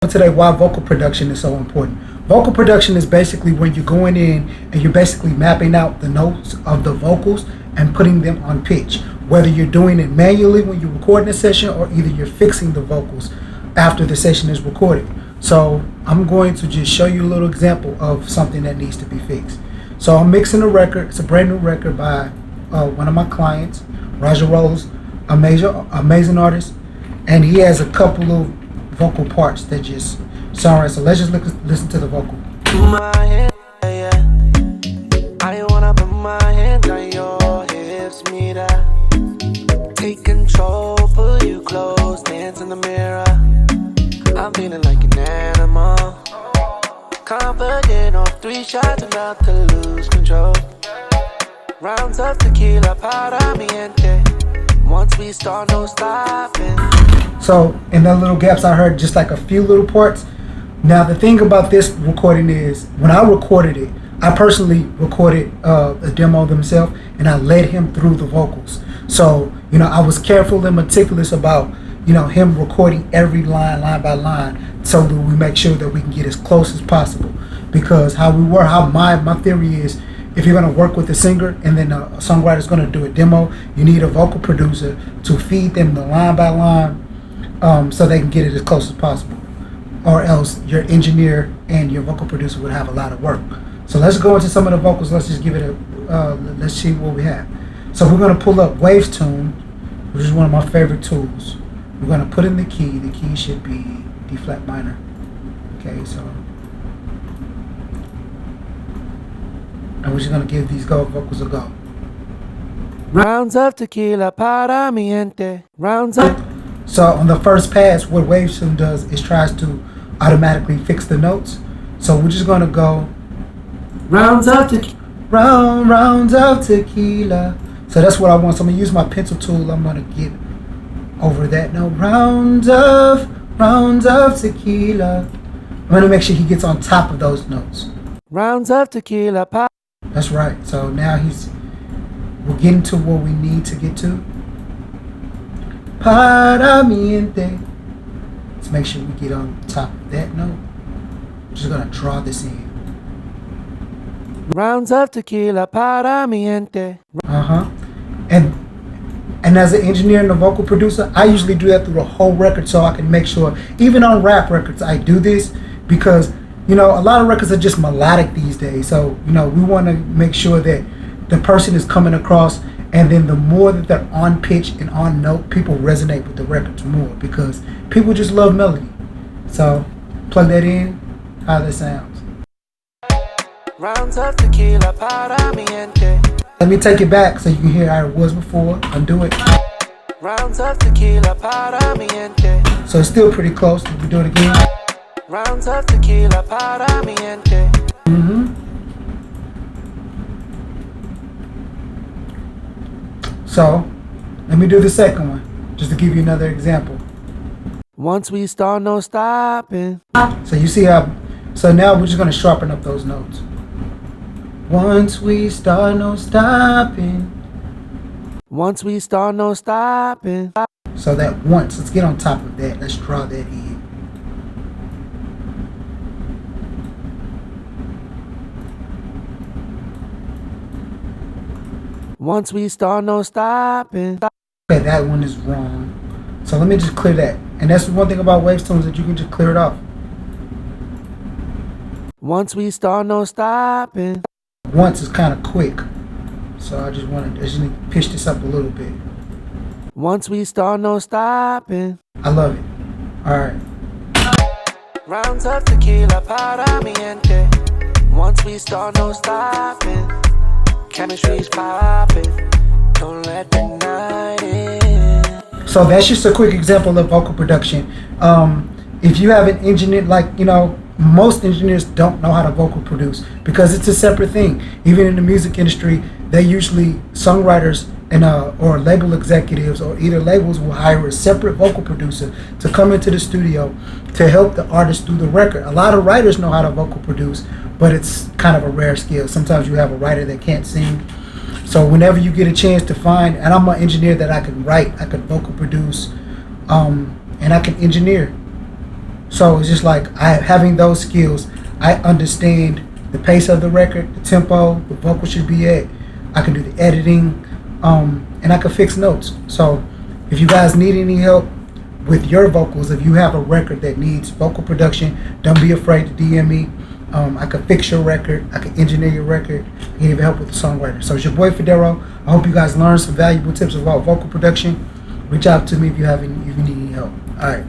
today why vocal production is so important. Vocal production is basically when you're going in and you're basically mapping out the notes of the vocals and putting them on pitch. Whether you're doing it manually when you're recording a session, or either you're fixing the vocals after the session is recorded. So I'm going to just show you a little example of something that needs to be fixed. So I'm mixing a record. It's a brand new record by one of my clients, Roger Rose, amazing artist, and he has a couple of vocal parts that just sound right. So let's just listen to the vocal. My hand, yeah. I wanna put my hands on your hips, meet up. Take control, pull you close, dance in the mirror. I'm feeling like an animal, confident on 3 shots, enough to lose control. Rounds of tequila, para mi gente. Once we start, no stopping. So in the little gaps, I heard just like a few little parts. Now the thing about this recording is, when I recorded it, I personally recorded a demo themselves, and I led him through the vocals. So I was careful and meticulous about him recording every line by line, so that we make sure that we can get as close as possible. Because my theory is, if you're going to work with a singer and then a songwriter's going to do a demo, you need a vocal producer to feed them the line by line, so they can get it as close as possible. Or else your engineer and your vocal producer would have a lot of work. So let's go into some of the vocals. Let's just give it let's see what we have. So we're going to pull up Waves Tune, which is one of my favorite tools. We're going to put in the key. The key should be D flat minor. Okay, so. And we're just going to give these vocals a go. rounds of tequila, para mi gente. Rounds of. So on the first pass, what Waves Tune does is tries to automatically fix the notes. So we're just going to go Rounds of tequila. rounds of tequila. So that's what I want. So I'm going to use my pencil tool. I'm going to get over that note. Rounds of tequila. I'm going to make sure he gets on top of those notes. Rounds of tequila, That's right. So now we're getting to what we need to get to. Para mi gente. Let's make sure we get on top of that note. I'm just going to draw this in. rounds of tequila, para mi gente. And as an engineer and a vocal producer, I usually do that through the whole record, so I can make sure, even on rap records, I do this because, a lot of records are just melodic these days. So, we want to make sure that the person is coming across, and then the more that they're on pitch and on note, people resonate with the records more because people just love melody. So, plug that in, how that sounds. Rounds of tequila, para mi gente. Let me take it back so you can hear how it was before. Undo it. Rounds of tequila, para mi gente. So it's still pretty close. Let me do it again. Rounds of tequila, para mi gente. So let me do the second one, just to give you another example. Once we start, no stopping. So you see how, so now we're just going to sharpen up those notes. Once we start, no stopping. Once we start, no stopping. So that once, let's get on top of that. Let's draw that in. Once we start, no stopping. Okay, that one is wrong. So let me just clear that. And that's one thing about Waves Tunes, that you can just clear it off. Once we start, no stopping. Once is kind of quick. So I just need to pitch this up a little bit. Once we start, no stopping. I love it. All right. Rounds of tequila, para mi gente. Once we start, no stopping. Chemistry's popping. Don't let the night in. So that's just a quick example of vocal production. If you have an engineer, most engineers don't know how to vocal produce because it's a separate thing. Even in the music industry, they usually, songwriters and or label executives or either labels will hire a separate vocal producer to come into the studio to help the artist do the record. A lot of writers know how to vocal produce, but it's kind of a rare skill. Sometimes you have a writer that can't sing. So whenever you get a chance to find, and I'm an engineer that I can write, I can vocal produce, and I can engineer. So it's just like having those skills. I understand the pace of the record, the tempo, the vocal should be at. I can do the editing, and I can fix notes. So if you guys need any help with your vocals, if you have a record that needs vocal production, don't be afraid to DM me. I can fix your record. I can engineer your record. I can even help with the songwriter. So it's your boy Fedarro. I hope you guys learned some valuable tips about vocal production. Reach out to me if you need any help. All right.